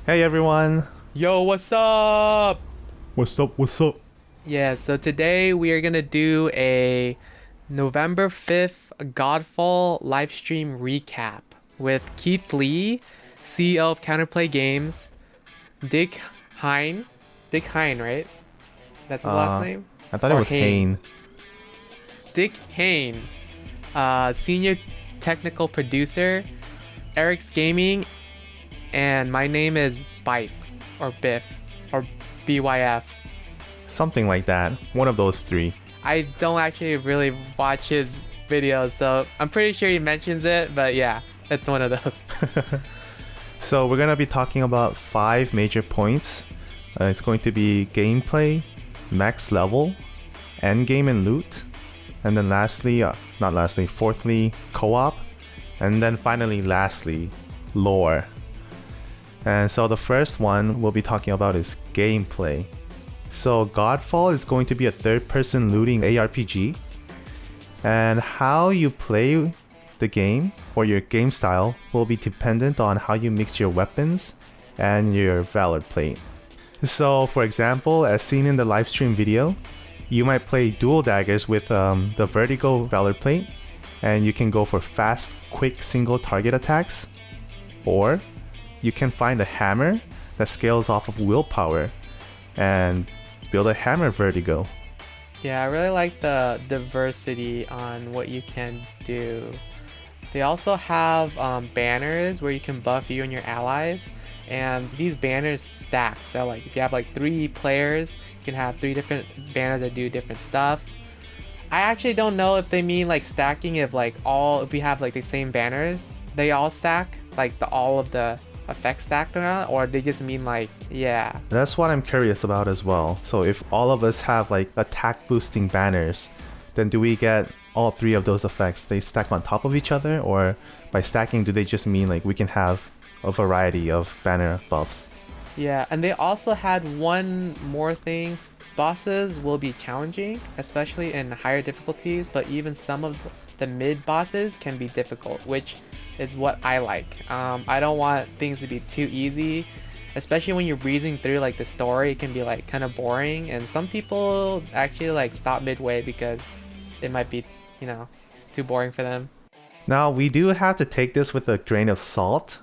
Hey everyone! Yo, what's up? What's up? What's up? Yeah, so today we are gonna do a November 5th Godfall livestream recap with Keith Lee, CEO of Counterplay Games, Dick Hine. Dick Hine, right? That's his last Uh, name? I thought it Or was Hain. Hain. Dick Hain, senior technical producer, Arekkz Gaming, and my name is Biff, or Biff, or BYF. Something like that. One of those three. I don't actually really watch his videos, so I'm pretty sure he mentions it, but yeah, it's one of those. So we're gonna be talking about 5 major points. It's going to be gameplay, max level, endgame and loot, and then fourthly, co-op, and then finally, lastly, lore. And so the first one we'll be talking about is gameplay. So Godfall is going to be a third-person looting ARPG, and how you play the game or your game style will be dependent on how you mix your weapons and your Valorplate. So for example, as seen in the livestream video, you might play dual daggers with the vertigo Valorplate, and you can go for fast, quick single target attacks, or you can find a hammer that scales off of willpower and build a hammer vertigo. Yeah, I really like the diversity on what you can do. They also have banners where you can buff you and your allies, and these banners stack. So like if you have like 3 players, you can have 3 different banners that do different stuff. I actually don't know if they mean like stacking if we have like the same banners, they all stack, like all of the effects stacked or not, or they just mean like, yeah. That's what I'm curious about as well. So if all of us have like attack boosting banners, then do we get all 3 of those effects? They stack on top of each other, or by stacking do they just mean like we can have a variety of banner buffs? Yeah, and they also had one more thing. Bosses will be challenging, especially in higher difficulties, but even some of the mid bosses can be difficult, which is what I like. I don't want things to be too easy, especially when you're breezing through like the story. It can be like kind of boring, and some people actually like stop midway because it might be, too boring for them. Now we do have to take this with a grain of salt,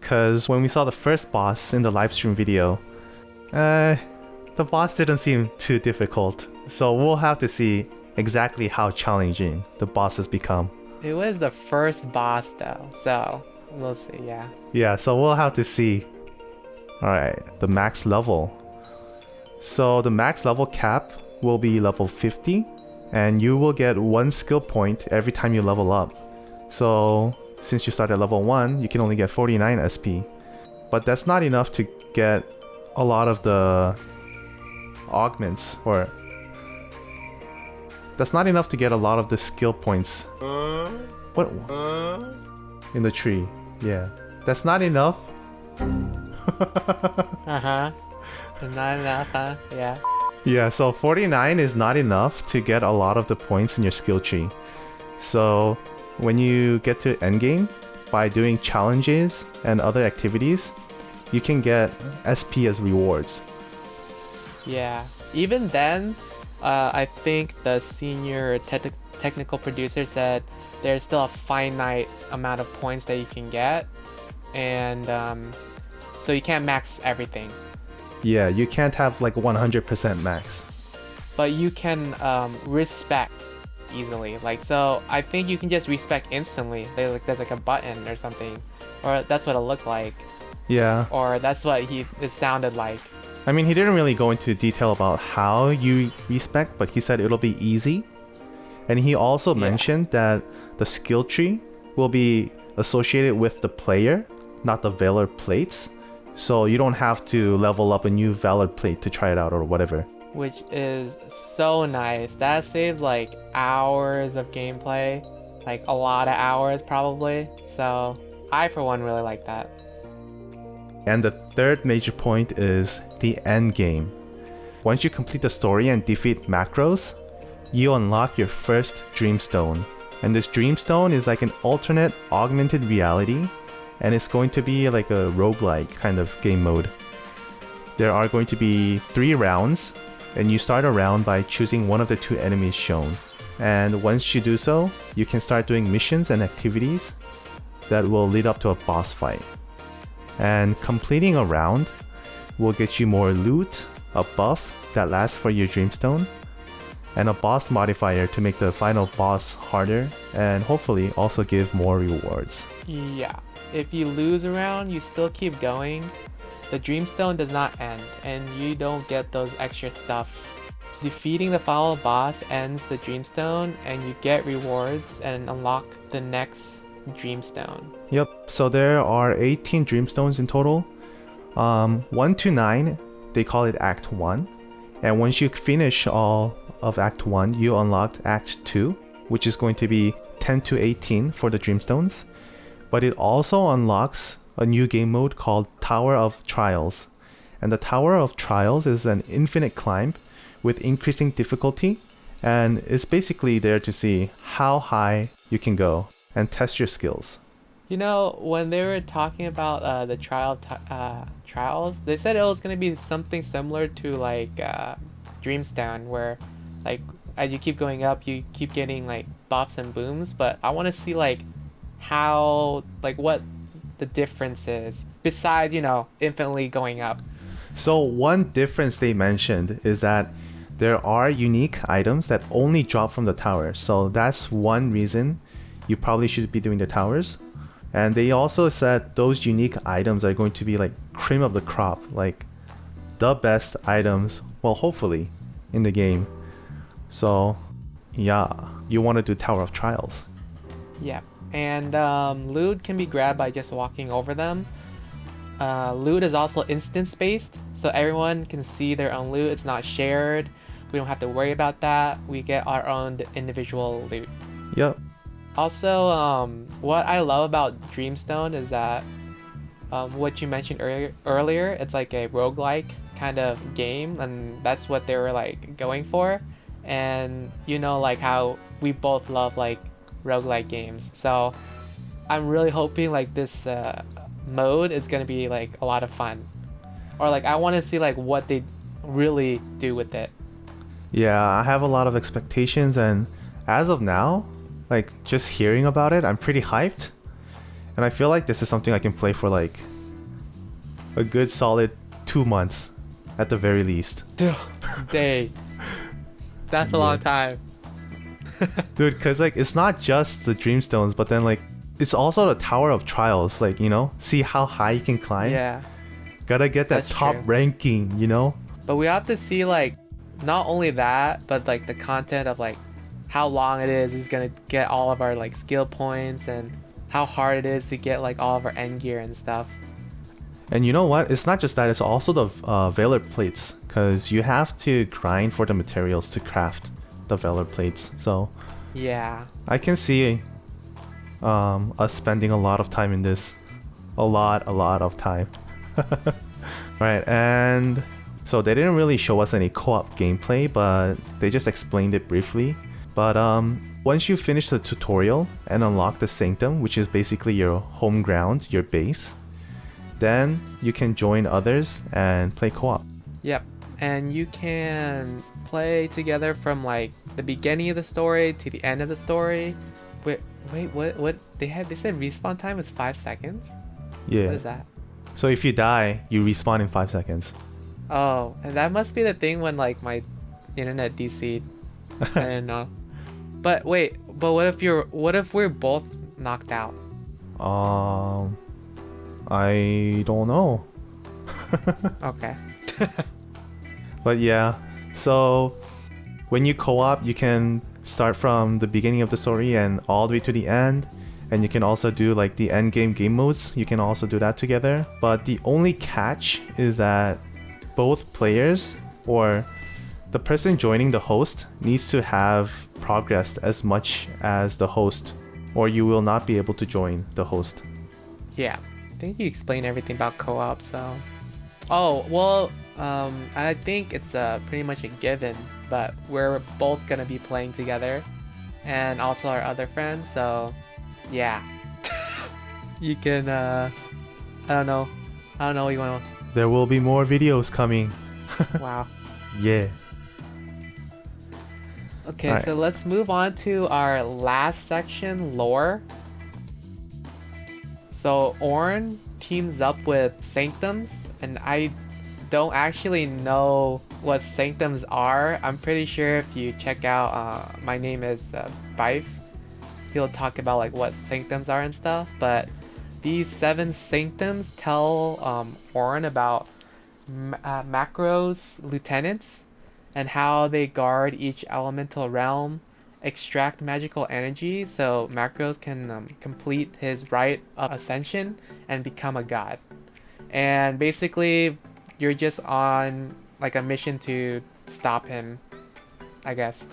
because when we saw the first boss in the livestream video, the boss didn't seem too difficult. So we'll have to see exactly how challenging the bosses become. It was the first boss though, so we'll see. Yeah, so we'll have to see. Alright, the max level. So the max level cap will be level 50, and you will get 1 skill point every time you level up. So since you start at level 1, you can only get 49 SP. But that's not enough to get a lot of the augments, or that's not enough to get a lot of the skill points. What? In the tree. Yeah. That's not enough. Not enough, huh? Yeah. Yeah, so 49 is not enough to get a lot of the points in your skill tree. So when you get to endgame, by doing challenges and other activities, you can get SP as rewards. Yeah. Even then, I think the senior technical producer said there's still a finite amount of points that you can get, and so you can't max everything. Yeah, you can't have like 100% max. But you can respec easily. Like, so I think you can just respec instantly. There's like a button or something, or that's what it looked like. Yeah. Or that's what it sounded like. I mean, he didn't really go into detail about how you respec, but he said it'll be easy. And he also mentioned that the skill tree will be associated with the player, not the Valor plates. So you don't have to level up a new Valor plate to try it out or whatever. Which is so nice. That saves like hours of gameplay, like a lot of hours probably. So I for one really like that. And the third major point is the end game. Once you complete the story and defeat macros, you unlock your first Dreamstone. And this Dreamstone is like an alternate augmented reality, and it's going to be like a roguelike kind of game mode. There are going to be 3 rounds, and you start a round by choosing one of the 2 enemies shown. And once you do so, you can start doing missions and activities that will lead up to a boss fight. And completing a round will get you more loot, a buff that lasts for your Dreamstone, and a boss modifier to make the final boss harder, and hopefully also give more rewards. Yeah, if you lose a round, you still keep going. The Dreamstone does not end, and you don't get those extra stuff. Defeating the final boss ends the Dreamstone, and you get rewards and unlock the next Dreamstone. Yep, so there are 18 Dreamstones in total. 1 to 9, they call it Act 1. And once you finish all of Act 1, you unlocked Act 2, which is going to be 10 to 18 for the Dreamstones. But it also unlocks a new game mode called Tower of Trials. And the Tower of Trials is an infinite climb with increasing difficulty, and it's basically there to see how high you can go and test your skills. You know, when they were talking about the trials, they said it was going to be something similar to like Dreamstone, where like as you keep going up, you keep getting like buffs and booms. But I want to see like how, like what the difference is besides, you know, infinitely going up. So one difference they mentioned is that there are unique items that only drop from the tower. So that's one reason you probably should be doing the towers. And they also said those unique items are going to be like cream of the crop, like the best items, well, hopefully, in the game. So yeah, you want to do Tower of Trials. Yeah, and loot can be grabbed by just walking over them. Loot is also instance-based, so everyone can see their own loot. It's not shared. We don't have to worry about that. We get our own individual loot. Yep. Also, what I love about Dreamstone is that what you mentioned earlier, it's like a roguelike kind of game, and that's what they were like going for. And you know, like how we both love like roguelike games. So I'm really hoping like this mode is gonna be like a lot of fun, or like I want to see like what they really do with it. Yeah, I have a lot of expectations, and as of now, like just hearing about it, I'm pretty hyped. And I feel like this is something I can play for like a good solid 2 months at the very least. Day. That's a long time. Dude, cause like it's not just the Dreamstones, but then like it's also the Tower of Trials, like, you know, see how high you can climb. Yeah. Gotta get that That's top true. ranking, you know? But we have to see like not only that, but like the content of like how long it is gonna get all of our like skill points, and how hard it is to get like all of our end gear and stuff. And you know what? It's not just that, it's also the Valorplates, because you have to grind for the materials to craft the Valorplates. So Yeah. I can see us spending a lot of time in this. A lot of time. Right, and so they didn't really show us any co-op gameplay, but they just explained it briefly. But once you finish the tutorial and unlock the Sanctum, which is basically your home ground, your base, then you can join others and play co-op. Yep. And you can play together from like the beginning of the story to the end of the story. Wait, what they said respawn time is 5 seconds? Yeah. What is that? So if you die, you respawn in 5 seconds. Oh, and that must be the thing when like my internet DC'd. I didn't know. But wait, but what if we're both knocked out? I don't know. Okay. But yeah, so when you co-op, you can start from the beginning of the story and all the way to the end. And you can also do like the end game modes. You can also do that together. But the only catch is that both players, or the person joining the host, needs to have progressed as much as the host, or you will not be able to join the host. Yeah. I think you explained everything about co-op, so. Oh, well, I think it's pretty much a given, but we're both gonna be playing together, and also our other friends, so yeah. you can I don't know what you want There will be more videos coming. to. Wow. Yeah. Okay, Alright. so let's move on to our last section, lore. So Ornn teams up with Sanctums, and I don't actually know what Sanctums are. I'm pretty sure if you check out My Name is Bife, he'll talk about like what Sanctums are and stuff, but these 7 Sanctums tell Ornn about Macro's lieutenants and how they guard each elemental realm, extract magical energy so Macros can complete his rite of ascension and become a god. And basically, you're just on like a mission to stop him, I guess.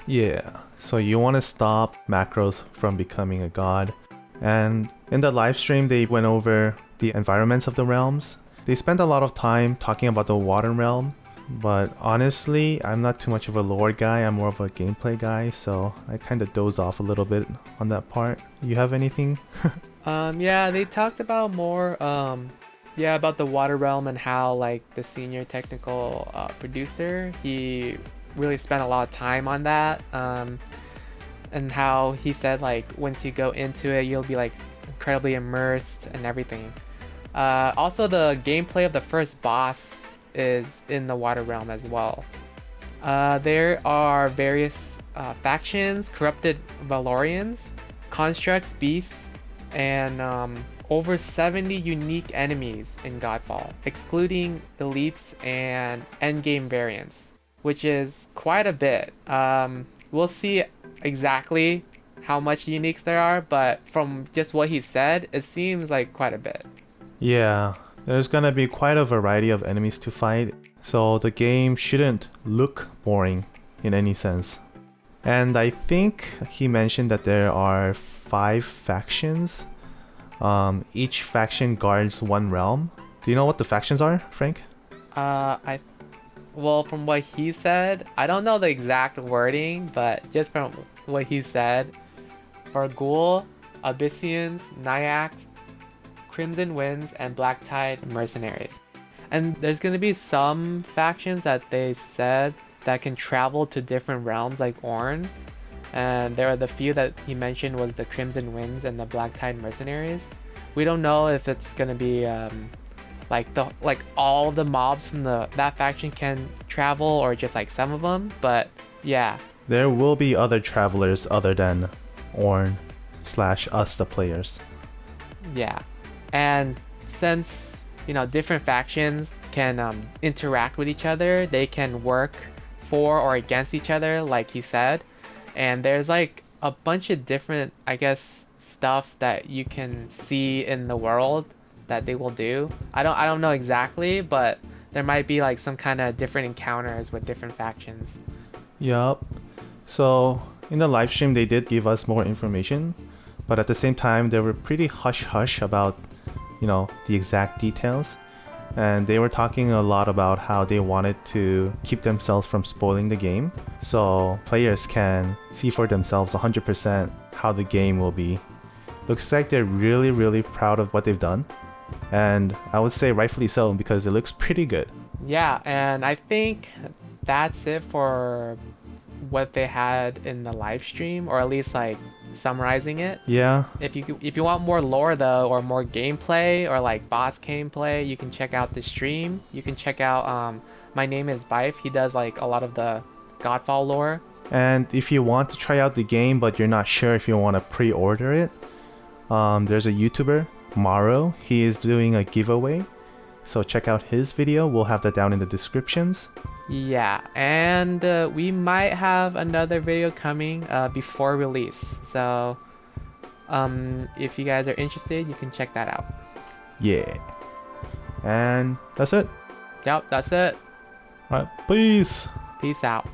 Yeah. So you want to stop Macros from becoming a god. And in the live stream, they went over the environments of the realms. They spent a lot of time talking about the water realm. But honestly, I'm not too much of a lore guy. I'm more of a gameplay guy, so I kind of doze off a little bit on that part. You have anything? Yeah, they talked about more, about the water realm and how like the senior technical producer, he really spent a lot of time on that, and how he said like once you go into it, you'll be like incredibly immersed and everything. Also, the gameplay of the first boss is in the water realm as well. There are various factions, corrupted Valorians, constructs, beasts, and over 70 unique enemies in Godfall, excluding elites and endgame variants, which is quite a bit. We'll see exactly how much uniques there are, but from just what he said, it seems like quite a bit. Yeah, there's gonna be quite a variety of enemies to fight, so the game shouldn't look boring in any sense. And I think he mentioned that there are 5 factions. Each faction guards one realm. Do you know what the factions are, Frank? Well, from what he said, I don't know the exact wording, but just from what he said, Bargul, Abyssians, Nyax, Crimson Winds, and Black Tide mercenaries. And there's going to be some factions that they said that can travel to different realms like Ornn. And there are the few that he mentioned was the Crimson Winds and the Black Tide mercenaries. We don't know if it's going to be like all the mobs from that faction can travel or just like some of them, but yeah. There will be other travelers other than Ornn / us, the players. Yeah. And since, different factions can interact with each other, they can work for or against each other, like he said. And there's like a bunch of different, I guess, stuff that you can see in the world that they will do. I don't know exactly, but there might be like some kind of different encounters with different factions. Yup. So in the live stream, they did give us more information, but at the same time, they were pretty hush-hush about the exact details, and they were talking a lot about how they wanted to keep themselves from spoiling the game so players can see for themselves 100% how the game will be. Looks like they're really proud of what they've done, and I would say rightfully so because it looks pretty good. Yeah, and I think that's it for what they had in the live stream, or at least like summarizing it. Yeah. If you want more lore though, or more gameplay, or like boss gameplay, you can check out the stream. You can check out My Name is Bife. He does like a lot of the Godfall lore. And if you want to try out the game but you're not sure if you want to pre-order it, there's a YouTuber, Maroh. He is doing a giveaway, so check out his video. We'll have that down in the descriptions. Yeah, and we might have another video coming before release, so if you guys are interested, you can check that out. Yeah. And that's it. Yep, that's it. Alright, peace. Peace out.